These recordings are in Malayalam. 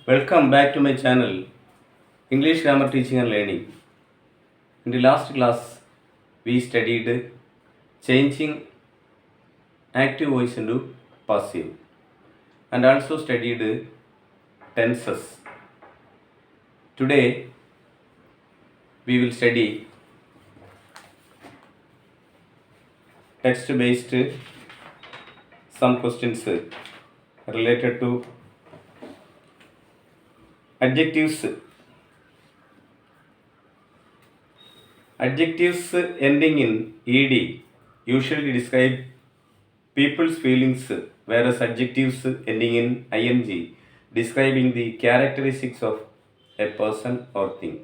Welcome back to my channel, English Grammar Teaching and Learning. In the last class, we studied changing active voice into passive and also studied tenses. Today, we will study text-based some questions related to adjectives. Adjectives ending in ed usually describe people's feelings, whereas adjectives ending in ing describing the characteristics of a person or thing.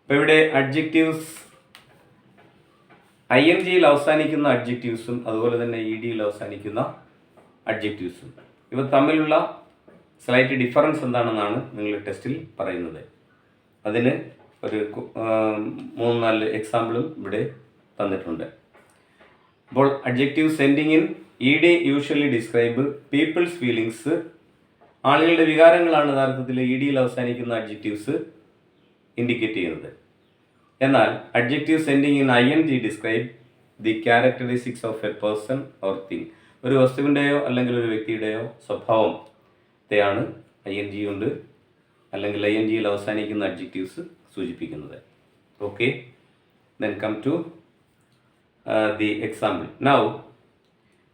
ഇപ്പോൾ ഇവിടെ അഡ്ജക്റ്റീവ്സ് ഐ എൻ ജിയിൽ അവസാനിക്കുന്ന അഡ്ജക്റ്റീവ്സും അതുപോലെ തന്നെ ഇ ഡിയിൽ അവസാനിക്കുന്ന അഡ്ജക്റ്റീവ്സും ഇവ തമ്മിലുള്ള സ്ലൈറ്റ് ഡിഫറൻസ് എന്താണെന്നാണ് നിങ്ങൾ ടെസ്റ്റിൽ പറയുന്നത്. അതിന് ഒരു 3-4 എക്സാമ്പിളും ഇവിടെ തന്നിട്ടുണ്ട്. അപ്പോൾ adjectives ending in E D usually describe people's feelings, ആളുകളുടെ വികാരങ്ങളാണ് യഥാർത്ഥത്തിൽ ഇ ഡിയിൽ അവസാനിക്കുന്ന അഡ്ജക്റ്റീവ്സ് ഇൻഡിക്കേറ്റ് ചെയ്യുന്നത്. എന്നാൽ adjectives ending in I N G describe the characteristics of a person or thing, ഒരു വസ്തുവിൻ്റെയോ അല്ലെങ്കിൽ ഒരു വ്യക്തിയുടെയോ സ്വഭാവത്തെയാണ് ഐ എൻ ജി കൊണ്ട് അല്ലെങ്കിൽ ഐ എൻ ജിയിൽ അവസാനിക്കുന്ന അഡ്ജക്റ്റീവ്സ് സൂചിപ്പിക്കുന്നത്. Okay, then come to the example. Now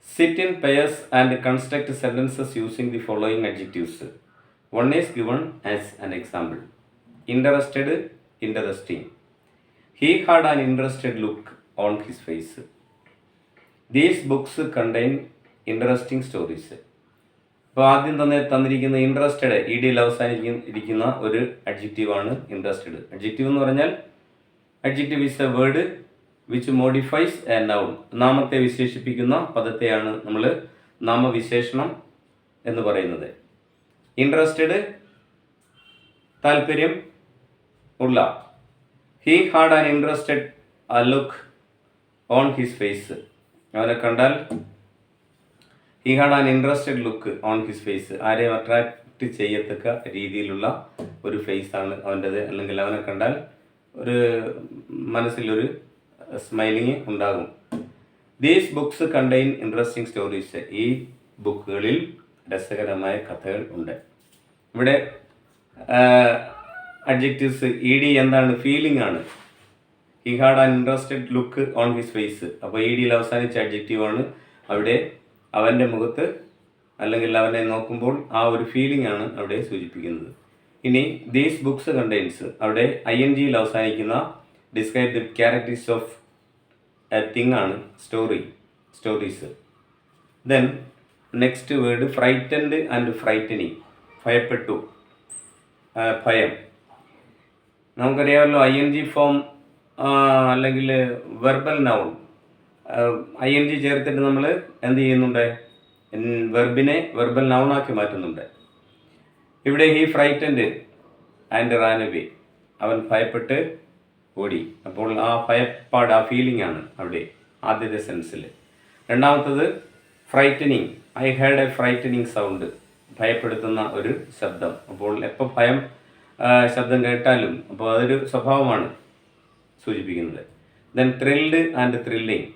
sit in pairs and construct sentences using the following adjectives. One is given as an example: interested, interesting. He had an interested look on his face. These books contain interesting stories. അപ്പോൾ ആദ്യം തന്നെ തന്നിരിക്കുന്ന ഇൻട്രസ്റ്റഡ് ഇ ഡിയിൽ അവസാനിക്കുന്ന ഒരു അഡ്ജക്റ്റീവാണ് ഇൻട്രസ്റ്റഡ്. അഡ്ജക്റ്റീവ് എന്ന് പറഞ്ഞാൽ adjective is A word which modifies A noun. നാമത്തെ വിശേഷിപ്പിക്കുന്ന പദത്തെയാണ് നമ്മൾ നാമവിശേഷണം എന്ന് പറയുന്നത്. ഇൻട്രസ്റ്റഡ് താല്പര്യം ഉള്ള. He had an interested look on his face. അവനെ കണ്ടാൽ he had an interested look on his face, ആരെയും അട്രാക്റ്റ് ചെയ്യത്തക്ക രീതിയിലുള്ള ഒരു ഫേസാണ് അവൻ്റെത്. അല്ലെങ്കിൽ അവനെ കണ്ടാൽ ഒരു മനസ്സിലൊരു സ്മൈലിങ് ഉണ്ടാകും. These books contain interesting stories. ഈ ബുക്കുകളിൽ രസകരമായ കഥകൾ ഉണ്ട്. ഇവിടെ അഡ്ജക്റ്റീവ്സ് ഇ ഡി എന്താണ്? ഫീലിംഗ് ആണ്. He had an interested look on his face. അപ്പോൾ ഇ ഡിയിൽ അവസാനിച്ച അഡ്ജക്റ്റീവാണ്. അവിടെ അവൻ്റെ മുഖത്ത് അല്ലെങ്കിൽ അവനെ നോക്കുമ്പോൾ ആ ഒരു ഫീലിംഗ് ആണ് അവിടെ സൂചിപ്പിക്കുന്നത്. ഇനി ദീസ് ബുക്സ് കണ്ടെയ്ൻസ്, അവിടെ ഐ എൻ ജിയിൽ അവസാനിക്കുന്ന describe the characteristics of a thing ആണ് stories. Then next word frightened and frightening. ഭയപ്പെട്ടു, ഭയം. നമുക്കറിയാമല്ലോ ഐ എൻ ജി ഫോം അല്ലെങ്കിൽ verbal noun I N G ചേർത്തിട്ട് നമ്മൾ എന്ത് ചെയ്യുന്നുണ്ട്? വെർബിനെ വെർബൽ നൗണാക്കി മാറ്റുന്നുണ്ട്. ഇവിടെ he frightened and ran away, അവൻ ഭയപ്പെട്ട് ഓടി. അപ്പോൾ ആ ഭയപ്പാട്, ആ ഫീലിംഗ് ആണ് അവിടെ ആദ്യത്തെ സെൻസിൽ. രണ്ടാമത്തത് frightening. I had A frightening sound, ഭയപ്പെടുത്തുന്ന ഒരു ശബ്ദം. അപ്പോൾ എപ്പോൾ ഭയം ശബ്ദം കേട്ടാലും അപ്പോൾ അതൊരു സ്വഭാവമാണ് സൂചിപ്പിക്കുന്നത്. Then thrilled and thrilling.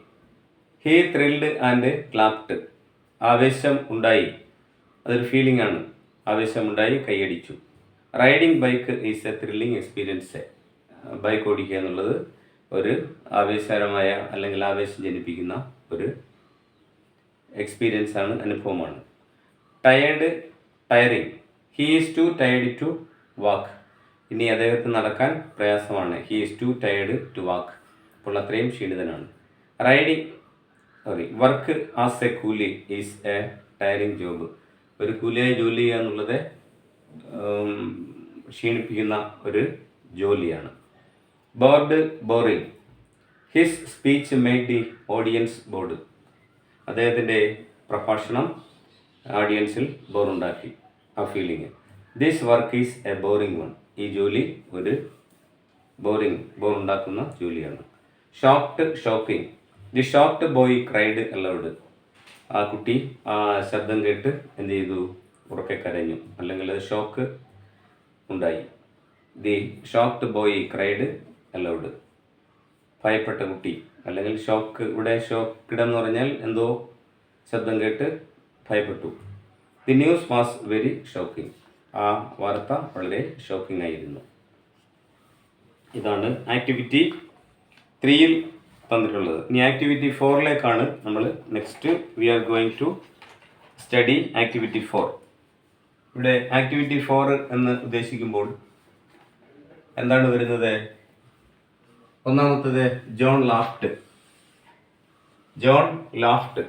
He thrilled and clapped, ആവേശം ഉണ്ടായി, അതൊരു ഫീലിംഗ് ആണ്. ആവേശമുണ്ടായി, കൈയടിച്ചു. Riding bike is a thrilling experience. Bike ഓടിക്കുക എന്നുള്ളത് ഒരു ആവേശകരമായ അല്ലെങ്കിൽ ആവേശം ജനിപ്പിക്കുന്ന ഒരു എക്സ്പീരിയൻസ് ആണ്, അനുഭവമാണ്. Tired, tiring. He is too tired to walk. ഇനി അദ്ദേഹത്തിന് നടക്കാൻ പ്രയാസമാണ്. He is too tired to walk. അപ്പോൾ അത്രയും ക്ഷീണിതനാണ്. Work as a coolie is a tiring job. ഒരു കൂലിയായി ജോലി ചെയ്യുക എന്നുള്ളത് ക്ഷീണിപ്പിക്കുന്ന ഒരു ജോലിയാണ്. Bored, boring. His speech made the audience bored. അദ്ദേഹത്തിൻ്റെ പ്രഭാഷണം ഓഡിയൻസിൽ ബോറുണ്ടാക്കി, ആ feeling. This work is a boring one. ഈ ജോലി ഒരു ബോറുണ്ടാക്കുന്ന ജോലിയാണ്. Shocked, shocking. The shocked boy cried allowed. ആ കുട്ടി ആ ശബ്ദം കേട്ട് എന്ത് ചെയ്തു? ഉറക്കെ കരഞ്ഞു. അല്ലെങ്കിൽ അത് ഷോക്ക് ഉണ്ടായി. The shocked boy cried aloud. ഭയപ്പെട്ട കുട്ടി, അല്ലെങ്കിൽ ഷോക്ക്, ഇവിടെ ഷോക്ക്ഡ് എന്ന് പറഞ്ഞാൽ എന്തോ ശബ്ദം കേട്ട് ഭയപ്പെട്ടു. The news was very shocking. ആ വാർത്ത വളരെ ഷോക്കിംഗ് ആയിരുന്നു. ഇതാണ് ആക്ടിവിറ്റി 3യിൽ തന്നിട്ടുള്ളത്. ഇനി ആക്ടിവിറ്റി 4ലേക്കാണ് നമ്മൾ next we are going to study activity 4. ഇവിടെ ആക്ടിവിറ്റി 4 എന്ന് ഉദ്ദേശിക്കുമ്പോൾ എന്താണ് വരുന്നത്? ഒന്നാമത്തത് ജോൺ ലാഫ്റ്റ്. John laughed.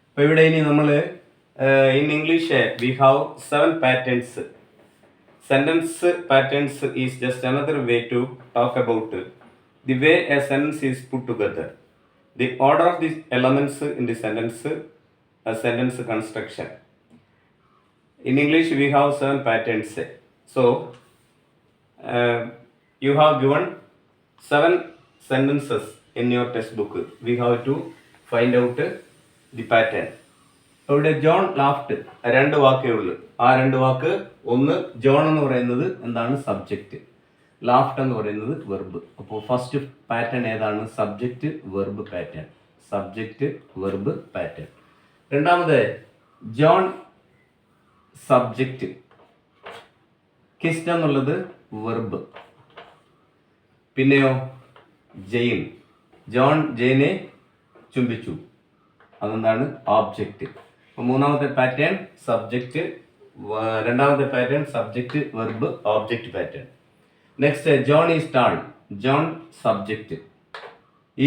അപ്പോൾ ഇവിടെ ഇനി നമ്മൾ in English we have 7 patterns. Sentence patterns is just another way to talk about the way a sentence is put together, the order of the elements in the sentence, a sentence construction. In English we have 7 patterns. So you have given 7 sentences in your textbook. We have to find out the pattern. ഇവിടെ ജോൺ ലാഫ്റ്റ് 2 വാക്കേ ഉള്ളൂ. ആ 2 വാക്ക്, ഒന്ന് ജോൺ എന്ന് പറയുന്നത് എന്താണ്? സബ്ജക്റ്റ്. ലാഫ്റ്റ് എന്ന് പറയുന്നത് വെർബ്. അപ്പോൾ ഫസ്റ്റ് പാറ്റേൺ ഏതാണ്? Subject verb pattern. Subject verb pattern. രണ്ടാമത് ജോൺ സബ്ജക്റ്റ്. കിസ്ഡ് എന്നുള്ളത് വെർബ്. പിന്നെയോ ജെയിൻ. ജോൺ ജെയിനെ ചുംബിച്ചു, അതെന്താണ്? ഓബ്ജക്റ്റ്. അപ്പോൾ മൂന്നാമത്തെ പാറ്റേൺ സബ്ജക്റ്റ്, രണ്ടാമത്തെ pattern subject verb object pattern. Next John is tall. John subject,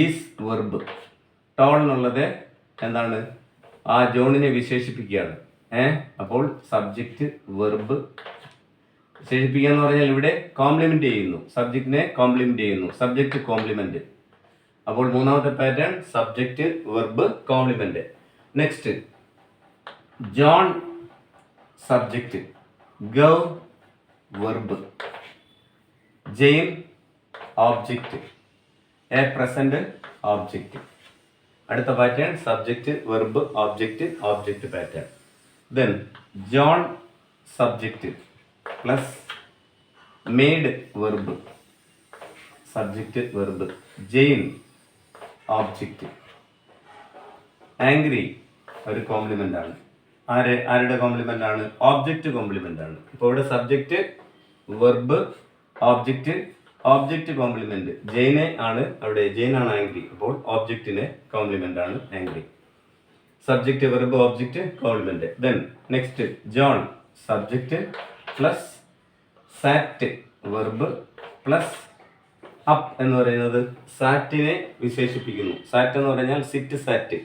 is verb. Tall എന്നുള്ളത് എന്താണ്? ആ ജോണിനെ വിശേഷിപ്പിക്കുകയാണ്. അപ്പോൾ സബ്ജക്റ്റ് വെർബ് വിശേഷിപ്പിക്കുക എന്ന് പറഞ്ഞാൽ ഇവിടെ കോംപ്ലിമെന്റ് ചെയ്യുന്നു, സബ്ജക്റ്റിനെ കോംപ്ലിമെന്റ് ചെയ്യുന്നു, സബ്ജക്റ്റ് കോംപ്ലിമെന്റ്. അപ്പോൾ മൂന്നാമത്തെ pattern subject verb complement. Next John subject, gave verb, Jane object, a present object. അടുത്ത pattern subject verb object object pattern. Then John subject plus made verb, subject verb, Jane object. Angry ഒരു കോംപ്ലിമെന്റ് ആണ്. ആരുടെ കോംപ്ലിമെന്റ് ആണ്? ഓബ്ജക്റ്റ് കോംപ്ലിമെന്റ് ആണ്. ഇപ്പോൾ ഇവിടെ subject verb object object complement. ജെയിനെ ആണ് അവിടെ, ജെയിൻ ആണ് ആംഗ്രി. അപ്പോൾ ഓബ്ജക്റ്റിന് കോംപ്ലിമെന്റ് ആണ് angry. Subject verb object complement. Then next John subject plus sat verb plus up എന്ന് പറയുന്നത് സാറ്റിനെ വിശേഷിപ്പിക്കുന്നു. സാറ്റ് എന്ന് പറഞ്ഞാൽ സിറ്റ്, സാറ്റ്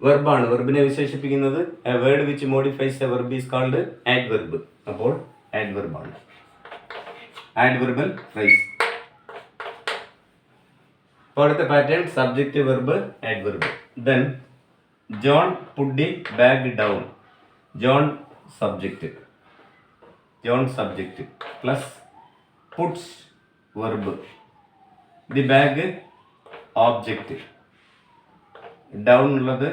വെർബാണ്. വെർബിനെ വിശേഷിപ്പിക്കുന്നത് a word which modifies a verb is called adverb. അപ്പോൾ ആഡ്വെർബാണ്, ആഡ്വെർബൽ ഫ്രേസ്. അപ്പോൾ അടുത്ത pattern subject verb adverb. Then John put the bag down. John subject, John subject plus puts verb, the bag object. Down ഉള്ളത്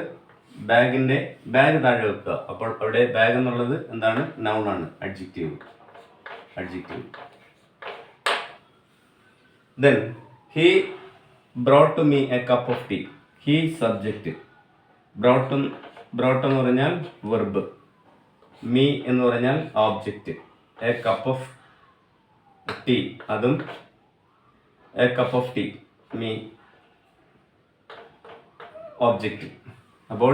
ബാഗിന്റെ, ബാഗ് താഴെ വെക്കുക. അപ്പോൾ അവിടെ ബാഗ് എന്നുള്ളത് എന്താണ്? നൗൺ ആണ്, adjective, adjective. Then he brought to me a cup of tea. He subject, brought എന്ന് പറഞ്ഞാൽ വെർബ്, മീ എന്ന് പറഞ്ഞാൽ object, a cup of tea അതും a cup of tea, me object. അപ്പോൾ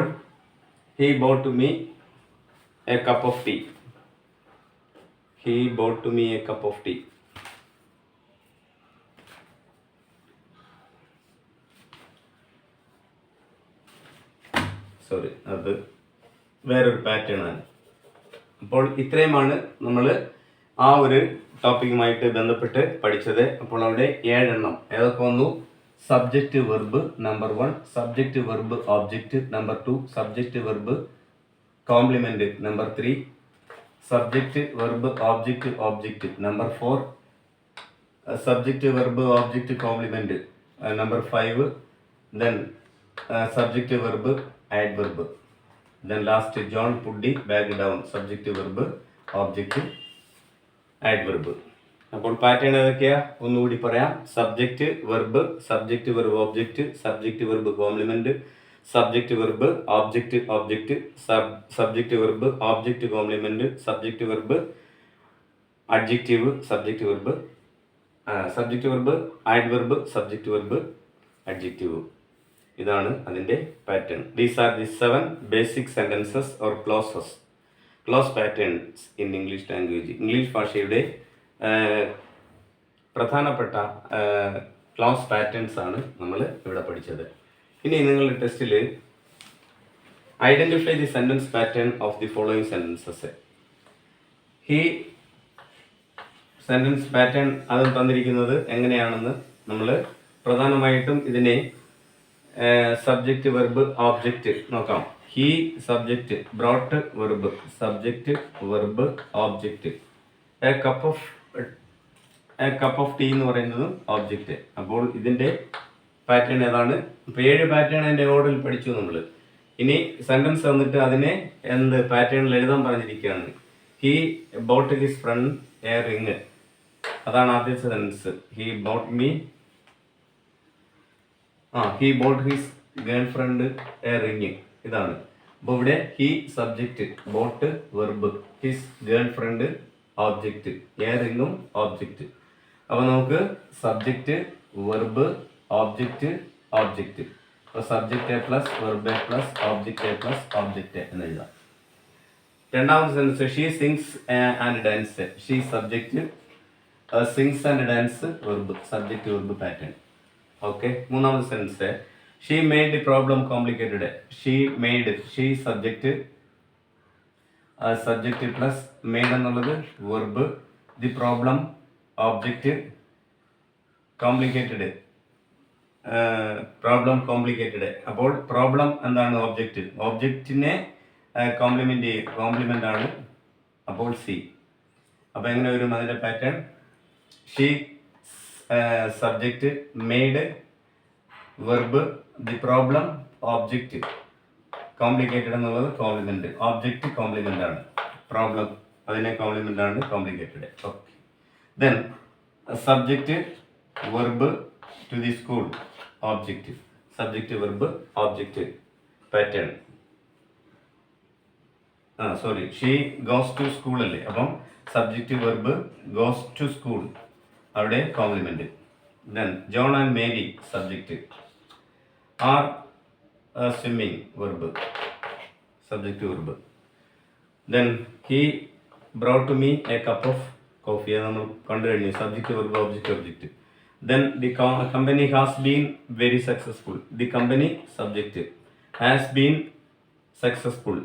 he bought to me a cup of tea. He bought to me a cup of tea. Sorry, അത് വേറൊരു പാറ്റേൺ ആണ്. അപ്പോൾ ഇത്രയുമാണ് നമ്മൾ ആ ഒരു ടോപ്പിക്കുമായിട്ട് ബന്ധപ്പെട്ട് പഠിച്ചത്. അപ്പോൾ അവിടെ 7 എണ്ണം ഏതൊക്കെ വന്നു? Subject verb number 1, subject verb object number 2, subject verb complement number 3, subject verb object object number 4, subject verb object complement number 5, then subject verb adverb, then last John put the bag down, subject verb object adverb. അപ്പോൾ പാറ്റേൺ ഏതൊക്കെയാ ഒന്നുകൂടി പറയാം. Subject verb, subject verb object, subject verb complement, subject verb object object, subject verb object complement, subject verb adjective, subject verb adverb, subject verb adjective. ഇതാണ് അതിൻ്റെ pattern. These are the 7 basic sentences or clause patterns in English language. English ഭാഷയുടെ പ്രധാനപ്പെട്ട ക്ലോസ് പാറ്റേൺസ് ആണ് നമ്മൾ ഇവിടെ പഠിച്ചത്. ഇനി നിങ്ങളുടെ ടെസ്റ്റിൽ identify the sentence pattern of the following sentences. ഈ സെൻറ്റൻസ് പാറ്റേൺ അത് തന്നിരിക്കുന്നത് എങ്ങനെയാണെന്ന് നമ്മൾ പ്രധാനമായിട്ടും ഇതിനെ സബ്ജക്റ്റ് വെർബ് ഓബ്ജക്റ്റ് നോക്കാം. He subject, brought verb, subject verb object, a cup of tea എന്ന് പറയുന്നതും ഓബ്ജക്റ്റ്. അപ്പോൾ ഇതിൻ്റെ പാറ്റേൺ ഏതാണ്? ഇപ്പോൾ 7 പാറ്റേൺ എൻ്റെ ഓർഡറിൽ പഠിച്ചു നമ്മൾ. ഇനി സെൻറ്റൻസ് തന്നിട്ട് അതിനെ എന്ത് പാറ്റേണിൽ എഴുതാൻ പറഞ്ഞിരിക്കുകയാണ്. He bought his friend a ring, അതാണ് ആദ്യത്തെ sentence. He bought his girlfriend a ring, ഇതാണ്. അപ്പോൾ ഇവിടെ he subject, bought verb, his girlfriend object, a റിങ്ങും ഓബ്ജക്റ്റ്. അപ്പോൾ നമുക്ക് സബ്ജക്റ്റ് വെർബ് ഓബ്ജക്റ്റ് ഓബ്ജക്റ്റ്, അപ്പോൾ subject A plus verb A plus object A plus object എന്ന് എഴുതാം. രണ്ടാമത്തെ sentence she sings and dance, she subject, sings and dance verb, subject verb pattern. Okay. മൂന്നാമത്തെ sentence she made the problem complicated, she subject, subject plus made എന്നുള്ളത് verb, the problem object, complicated അപ്പോൾ പ്രോബ്ലം എന്താണ്? ഓബ്ജക്റ്റ്. ഓബ്ജക്റ്റിനെ കോംപ്ലിമെൻ്റ് ആണ്, അപ്പോൾ സി. അപ്പോൾ എങ്ങനെ വരും അതിൻ്റെ pattern? She subject, made verb, the problem object, complicated എന്നുള്ളത് കോംപ്ലിമെന്റ്, ഓബ്ജക്റ്റ് കോംപ്ലിമെന്റ് ആണ്, പ്രോബ്ലം അതിനെ കോംപ്ലിമെന്റ് ആണ്, complicated. Okay. Then subject verb to the school object, subject verb object pattern. She goes to school അല്ലേ, അപ്പം subject verb goes to school, അവിടെ complement. Then John and Mary subject, are swimming verb, subject verb. Then he brought me a cup of coffee, അത് നമ്മൾ കണ്ടു കഴിഞ്ഞു, subject verb object object. Then the company has been very successful, the company subject, has been successful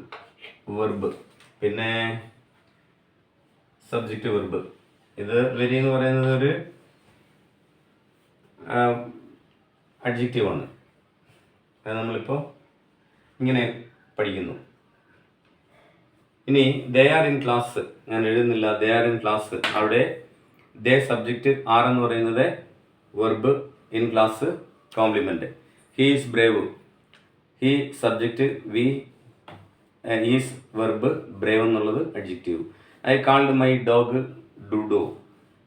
verb, പിന്നെ സബ്ജക്റ്റ് വെർബ്. ഇത് വെരി എന്ന് പറയുന്നത് ഒരു അഡ്ജക്റ്റീവാണ്. അത് നമ്മളിപ്പോൾ ഇങ്ങനെ പഠിക്കുന്നു. ഇനി ദേ ആർ ഇൻ ക്ലാസ്, ഞാൻ എഴുതുന്നില്ല, ദേ ആർ ഇൻ ക്ലാസ്, അവിടെ ദേ സബ്ജക്റ്റ്, ആർ എന്ന് പറയുന്നത് verb, in class complement. He is brave, he subject, we is verb, brave എന്നുള്ളത് adjective. I called my dog Dudo,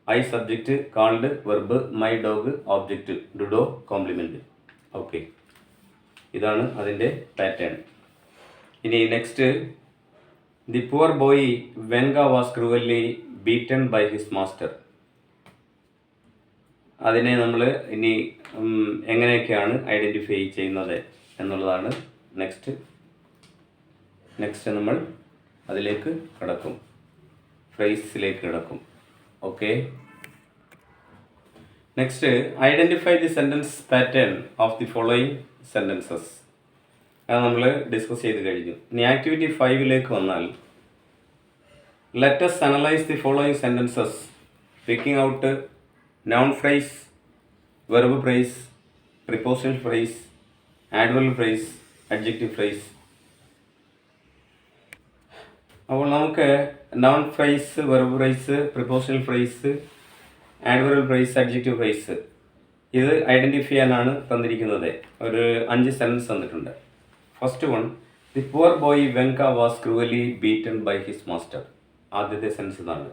I subject, called verb, my dog object, Dudo complement. Okay. ഇതാണ് അതിൻ്റെ പാറ്റേൺ. ഇനി next, the poor boy Vanka was cruelly beaten by his master. അതിനെ നമ്മൾ ഇനി എങ്ങനെയൊക്കെയാണ് ഐഡൻറ്റിഫൈ ചെയ്യുന്നത് എന്നുള്ളതാണ് നെക്സ്റ്റ് നമ്മൾ അതിലേക്ക് കടക്കും, ഫ്രേസിലേക്ക് കടക്കും. Okay. Next, identify the sentence pattern of the following sentences. അത് നമ്മൾ ഡിസ്കസ് ചെയ്ത് കഴിഞ്ഞു. ഇനി ആക്ടിവിറ്റി 5ലേക്ക് വന്നാൽ, let us analyse the following sentences picking out noun phrase, verb phrase, prepositional phrase, adverbial phrase, adjective phrase. അപ്പോൾ നമുക്ക് noun phrase, verb phrase, prepositional phrase, adverbial phrase, adjective phrase ഇത് ഐഡൻറ്റിഫൈ ചെയ്യാനാണ് തന്നിരിക്കുന്നത്. ഒരു 5 സെൻറ്റൻസ് തന്നിട്ടുണ്ട്. First one, the poor boy Vanka was cruelly beaten by his master. ആദ്യത്തെ സെൻറ്റൻസ് ഇതാണ്.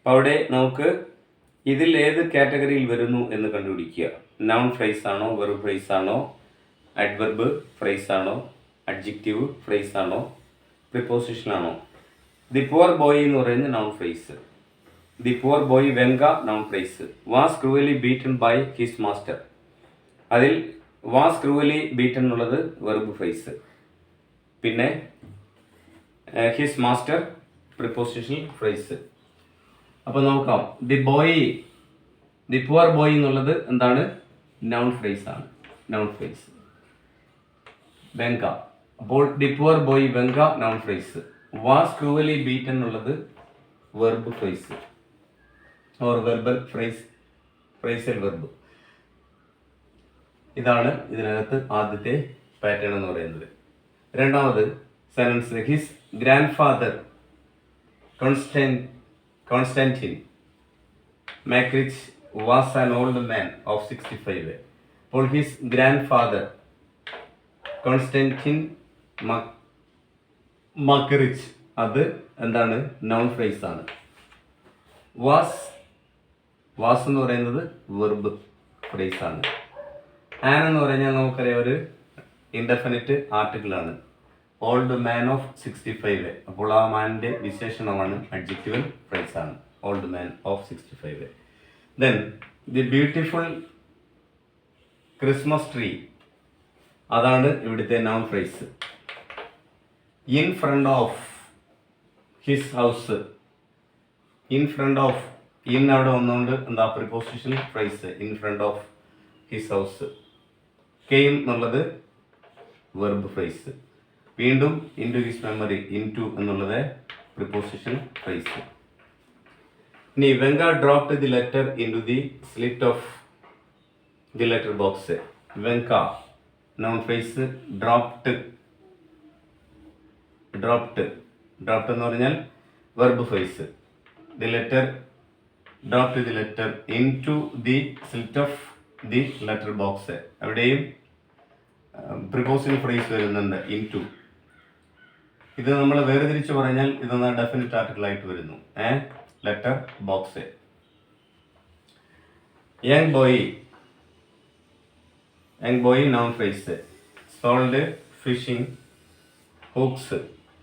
അപ്പോൾ അവിടെ നമുക്ക് ഇതിൽ ഏത് കാറ്റഗറിയിൽ വരുന്നു എന്ന് കണ്ടുപിടിക്കുക. നൗൺ ഫ്രേസ് ആണോ, വെർബ് ഫ്രേസ് ആണോ, അഡ്വർബ് ഫ്രേസ് ആണോ, അഡ്ജക്റ്റീവ് ഫ്രേസ് ആണോ, പ്രിപ്പോസിഷൻ ആണോ. ദി പുവർ ബോയ് എന്ന് പറയുന്നത് noun phrase. The poor boy Vanka noun phrase. Was cruelly beaten by his master. അതിൽ വാസ് ക്രൂവലി ബീറ്റൺ എന്നുള്ളത് വെർബ് ഫ്രേസ്. പിന്നെ ഹിസ് മാസ്റ്റർ പ്രിപ്പോസിഷണൽ ഫ്രേസ്. അപ്പോൾ നോക്കാം. ദി പുവർ ബോയ് എന്നുള്ളത് എന്താണ്? നൗൺ ഫ്രേസ് ആണ്. Noun phrase. വെങ്ക. അപ്പോൾ the poor boy Vanka noun phrase. Was cruelly beaten എന്നുള്ളത് verb phrase or verbal phrase, phrasal verb. ഇതാണ് ഇതിനകത്ത് ആദ്യത്തെ പാറ്റേൺ എന്ന് പറയുന്നത്. രണ്ടാമത് sentence. His grandfather Konstantin Makarich was an old man of 65. അപ്പോൾ his grandfather Konstantin Makarich, അത് എന്താണ്? നൗൺ ഫ്രേസ് ആണ്. വാസ് എന്ന് പറയുന്നത് വെർബ് ഫ്രേസ് ആണ്. ആൻ എന്ന് പറഞ്ഞാൽ നമുക്കറിയാം ഒരു ഇൻഡെഫിനിറ്റ് ആർട്ടിക്കിൾ ആണ്. Old man of 65. അപ്പോൾ ആ മാനിന്റെ വിശേഷണമാണ്, അഡ്ജക്റ്റീവൽ ഫ്രേസ് ആണ്. Old man of 65. Then the beautiful Christmas tree, അതാണ് ഇവിടുത്തെ noun phrase. In front of his house. In front of, in അവിടെ വന്നുകൊണ്ട് എന്താ? Preposition phrase. In front of his house. Came എന്നുള്ളത് വെർബ് ഫ്രേസ്. വീണ്ടും in to his memory, in to എന്നുള്ളത് പ്രിപ്പോസിഷൻ ഫ്രേസ്. ഇനി വെങ്ക dropped the letter into the slit of the letter box. Vanka noun phrase. Dropped എന്ന് പറഞ്ഞാൽ verb phrase. The letter, dropped the letter into the slit of the letter box. അവിടെയും പ്രിപ്പോസിഷൻ ഫ്രേസ് വരുന്നുണ്ട്, ഇൻ ടു. ഇത് നമ്മൾ വേർതിരിച്ച് പറഞ്ഞാൽ ഇതൊന്ന് ഡെഫിനിറ്റ് ആർട്ടിക്കിൾ ആയിട്ട് വരുന്നു. Letter box. Young boy noun phrase. Sold fishing hooks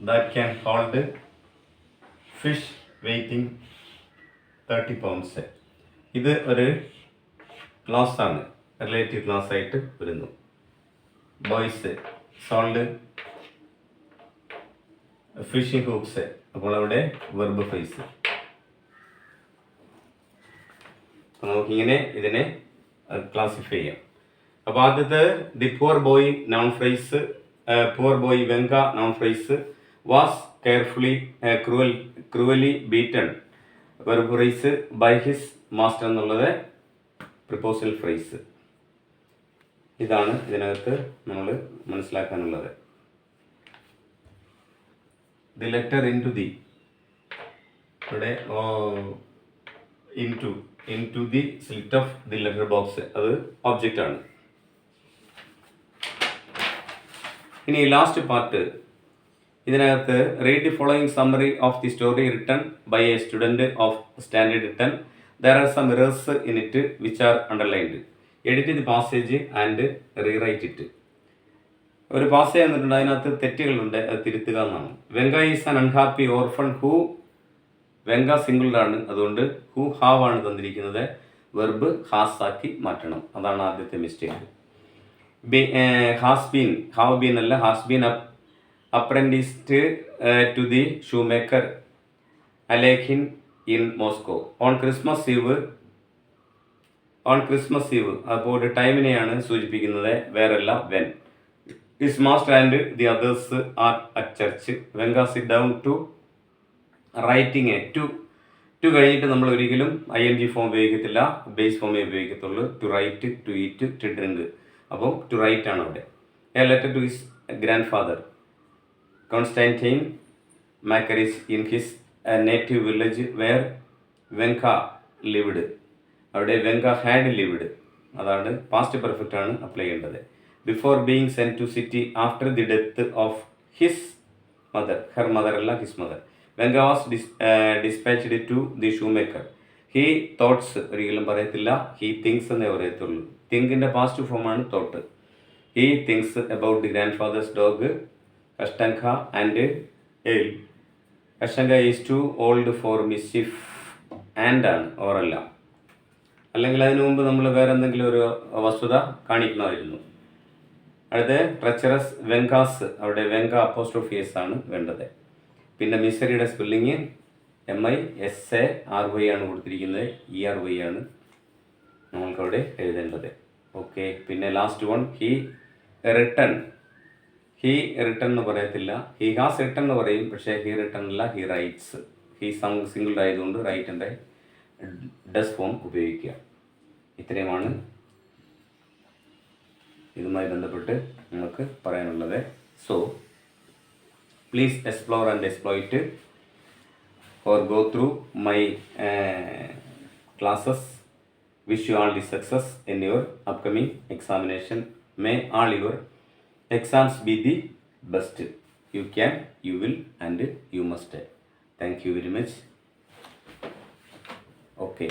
that can hold fish weighting 30 pounds. ഇത് ഒരു ക്ലാസ് ആണ്, റിലേറ്റീവ് ക്ലാസ് ആയിട്ട് വരുന്നു. Boys sold fishing hooks. അപ്പോൾ അവിടെ വെർബ് ഫ്രേസ്. നമുക്കിങ്ങനെ ഇതിനെ ക്ലാസിഫൈ ചെയ്യാം. അപ്പോൾ ആദ്യത്തെ the poor boy noun phrase. Poor boy Vanka noun phrase. Was cruelly beaten verb phrase. By his master എന്നുള്ളത് പ്രിപ്പോസൽ ഫ്രേസ്. ഇതാണ് ഇതിനകത്ത് നമ്മൾ മനസ്സിലാക്കാനുള്ളത്. The letter into the, ഇവിടെ into the slit of the letter box, അത് ഒബ്ജക്റ്റ് ആണ്. ഇനി ലാസ്റ്റ് പാർട്ട്. ഇതിനകത്ത് read the following summary of the story written by a student of standard 10. There are some errors in it which are underlined. Edit the passage and rewrite it. ഒരു പാസേജ് തന്നിട്ടുണ്ട്, അതിനകത്ത് തെറ്റുകളുണ്ട്, അത് തിരുത്തുക എന്നാണ്. Vanka is an unhappy orphan who. Vanka സിംഗിളാണ്, അതുകൊണ്ട് ഹൂ ഹാവ് ആണ് തന്നിരിക്കുന്നത്. വെർബ് ഹാസ് ആക്കി മാറ്റണം, അതാണ് ആദ്യത്തെ മിസ്റ്റേക്ക്. ഹാവ് ബീൻ അല്ല, has been apprenticed to the shoemaker Alyakhin in Moscow on Christmas eve. അപ്പോൾ ഒരു ടൈമിനെയാണ് സൂചിപ്പിക്കുന്നത്, വേറല്ല when. His master and the others are at church. Vanka sit down to writing a. To കഴിഞ്ഞിട്ട് നമ്മൾ ഒരിക്കലും ING ഫോം ഉപയോഗിക്കത്തില്ല, ബേസ് ഫോമേ ഉപയോഗിക്കത്തുള്ളൂ. To write, to eat, to drink. അപ്പോൾ ടു റൈറ്റ് ആണ് അവിടെ. A letter to his grandfather Constantine മാക്രിച്ച് in his native village where Vanka lived. അവിടെ വെങ്ക ഹാഡ് ലിവ്ഡ്, അതാണ് പാസ്റ്റ് പെർഫെക്റ്റ് ആണ് അപ്ലൈ ചെയ്യേണ്ടത്. Before being sent to city after the death of his mother. Her mother അല്ല, his mother. Vanka was dispatched to the shoemaker. He thoughts ഒരിക്കലും പറയത്തില്ല, ഹീ തിങ്സ് എന്നേ പറയത്തുള്ളൂ. തിങ്കിൻ്റെ പാസ്റ്റ് ഫോമാണ് thought. He things about the grandfather's dog Kashtanka and Eel. Kashtanka is too old for mischief. And ആണ്, ഓറല്ല. അല്ലെങ്കിൽ അതിനു മുമ്പ് നമ്മൾ വേറെ എന്തെങ്കിലും ഒരു വസ്തുത കാണിക്കണമായിരുന്നു. അടുത്ത് ട്രച്ചറസ് വെങ്കാസ്, അവിടെ വെങ്ക അപ്പോസ്ട്രോഫിയസ് ആണ് വേണ്ടത്. പിന്നെ മിസറിയുടെ സ്പെല്ലിങ് MISARY ആണ് കൊടുത്തിരിക്കുന്നത്, ERY ആണ് നമ്മൾക്കവിടെ എഴുതേണ്ടത്. ഓക്കെ. പിന്നെ last one, he written. He written എന്ന് പറയത്തില്ല, ഹീ ഹാസ് റിട്ടൺ എന്ന് പറയും. പക്ഷേ ഹീ റിട്ടൺ അല്ല, ഹീ റൈറ്റ്സ്. ഹീ സിംഗിൾ ആയതുകൊണ്ട് റൈറ്റിൻ്റെ ഡസ് ഫോം ഉപയോഗിക്കുക. ഇത്രയുമാണ് ഇതുമായി ബന്ധപ്പെട്ട് നമുക്ക് പറയാനുള്ളത്. So please explore and exploit or go through my classes. Wish you all the success in your upcoming examination. May all your exams be the best. You can, you will, and you must. Thank you very much. Okay.